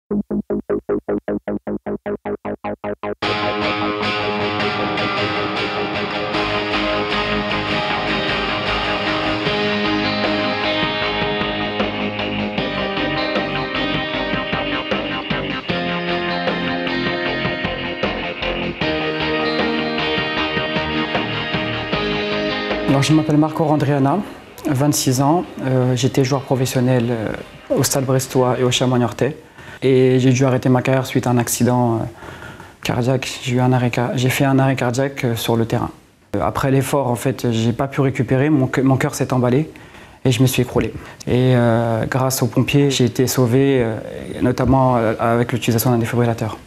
Alors, je m'appelle Marco Randriana, 26 ans. J'étais joueur professionnel au Stade Brestois et au Chamois-Niortais. Et j'ai dû arrêter ma carrière suite à un accident cardiaque. J'ai fait un arrêt cardiaque sur le terrain. Après l'effort, en fait, j'ai pas pu récupérer. Mon cœur s'est emballé et je me suis écroulé. Et grâce aux pompiers, j'ai été sauvé, notamment avec l'utilisation d'un défibrillateur.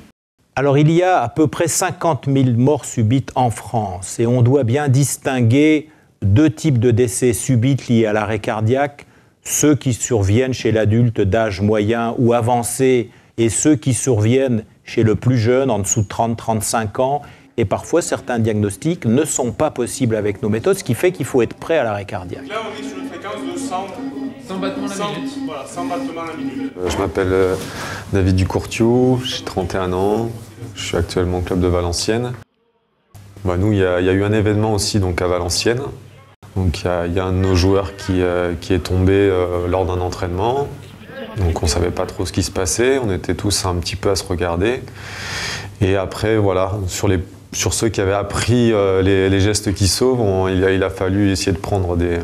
Alors, il y a à peu près 50 000 morts subites en France et on doit bien distinguer deux types de décès subites liés à l'arrêt cardiaque, ceux qui surviennent chez l'adulte d'âge moyen ou avancé et ceux qui surviennent chez le plus jeune, en dessous de 30-35 ans. Et parfois, certains diagnostics ne sont pas possibles avec nos méthodes, ce qui fait qu'il faut être prêt à l'arrêt cardiaque. Là, on est sur une fréquence de 100 battements la minute. Voilà, 100 battements la minute. Je m'appelle David Ducourtiou, j'ai 31 ans, je suis actuellement au club de Valenciennes. Nous, il y a eu un événement aussi donc, à Valenciennes. Donc, il y a un de nos joueurs qui est tombé lors d'un entraînement. Donc on ne savait pas trop ce qui se passait, on était tous un petit peu à se regarder. Et après, voilà, sur ceux qui avaient appris les gestes qui sauvent, il a fallu essayer de prendre des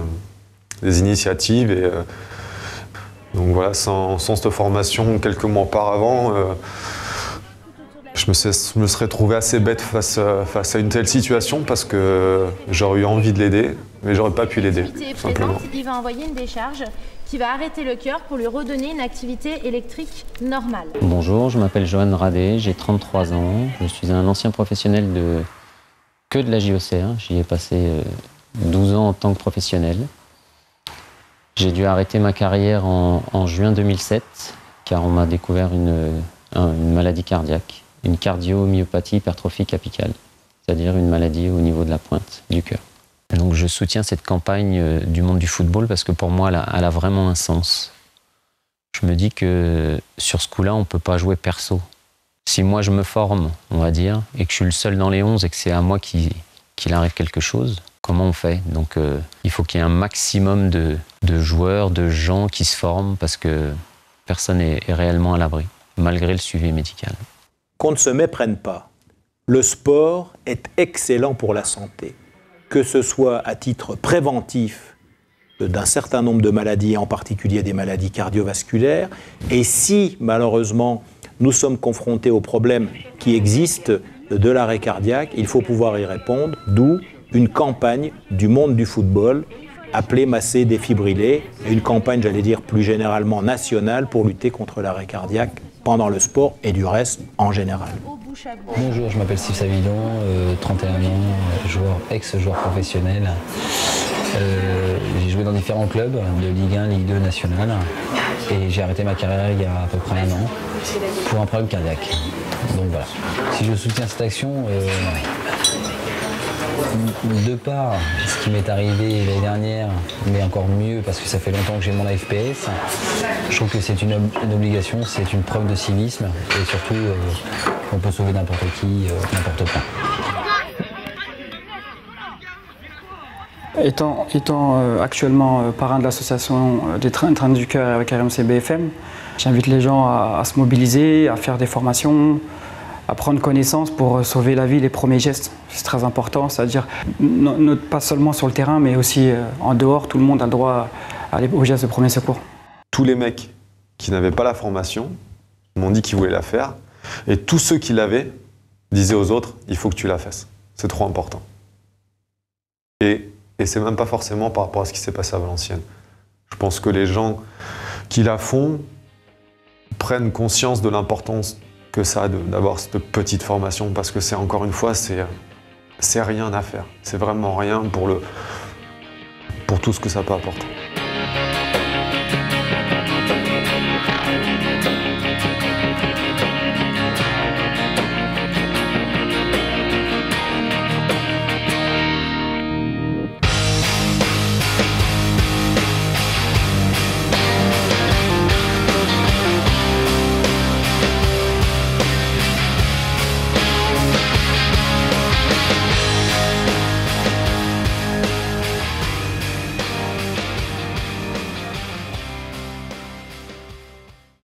initiatives. Et, donc voilà, sans cette formation, quelques mois auparavant, je me serais trouvé assez bête face à une telle situation parce que j'aurais eu envie de l'aider, mais j'aurais pas pu l'aider, simplement. Il va envoyer une décharge qui va arrêter le cœur pour lui redonner une activité électrique normale. Bonjour, je m'appelle Johan Radé, j'ai 33 ans. Je suis un ancien professionnel de la JOCR. J'y ai passé 12 ans en tant que professionnel. J'ai dû arrêter ma carrière en juin 2007 car on m'a découvert une maladie cardiaque. Une cardiomyopathie hypertrophique apicale, c'est-à-dire une maladie au niveau de la pointe du cœur. Et donc je soutiens cette campagne du monde du football parce que pour moi, elle a vraiment un sens. Je me dis que sur ce coup-là, on ne peut pas jouer perso. Si moi je me forme, on va dire, et que je suis le seul dans les 11 et que c'est à moi qu'il arrive quelque chose, comment on fait? Donc il faut qu'il y ait un maximum de joueurs, de gens qui se forment parce que personne n'est réellement à l'abri, malgré le suivi médical. Qu'on ne se méprenne pas. Le sport est excellent pour la santé, que ce soit à titre préventif d'un certain nombre de maladies, en particulier des maladies cardiovasculaires, et si malheureusement nous sommes confrontés aux problèmes qui existent de l'arrêt cardiaque, il faut pouvoir y répondre, d'où une campagne du monde du football appelée Masser défibriller, et une campagne, j'allais dire plus généralement nationale, pour lutter contre l'arrêt cardiaque pendant le sport et du reste en général. Bonjour, je m'appelle Steve Savidon, 31 ans, ex-joueur professionnel. J'ai joué dans différents clubs de Ligue 1, Ligue 2 nationale et j'ai arrêté ma carrière il y a à peu près 1 an pour un problème cardiaque. Donc voilà, si je soutiens cette action, de par ce qui m'est arrivé l'année dernière, mais encore mieux parce que ça fait longtemps que j'ai mon AFPS, je trouve que c'est une obligation, c'est une preuve de civisme et surtout on peut sauver n'importe qui, n'importe quand. Étant actuellement parrain de l'association des trains du cœur avec RMC BFM, j'invite les gens à se mobiliser, à faire des formations, à prendre connaissance pour sauver la vie, les premiers gestes. C'est très important, c'est-à-dire pas seulement sur le terrain, mais aussi en dehors, tout le monde a le droit à aller aux gestes de premier secours. Tous les mecs qui n'avaient pas la formation m'ont dit qu'ils voulaient la faire, et tous ceux qui l'avaient disaient aux autres, il faut que tu la fasses, c'est trop important. Et c'est même pas forcément par rapport à ce qui s'est passé à Valenciennes. Je pense que les gens qui la font prennent conscience de l'importance que ça a d'avoir cette petite formation, parce que c'est encore une fois, c'est rien à faire. C'est vraiment rien pour tout ce que ça peut apporter.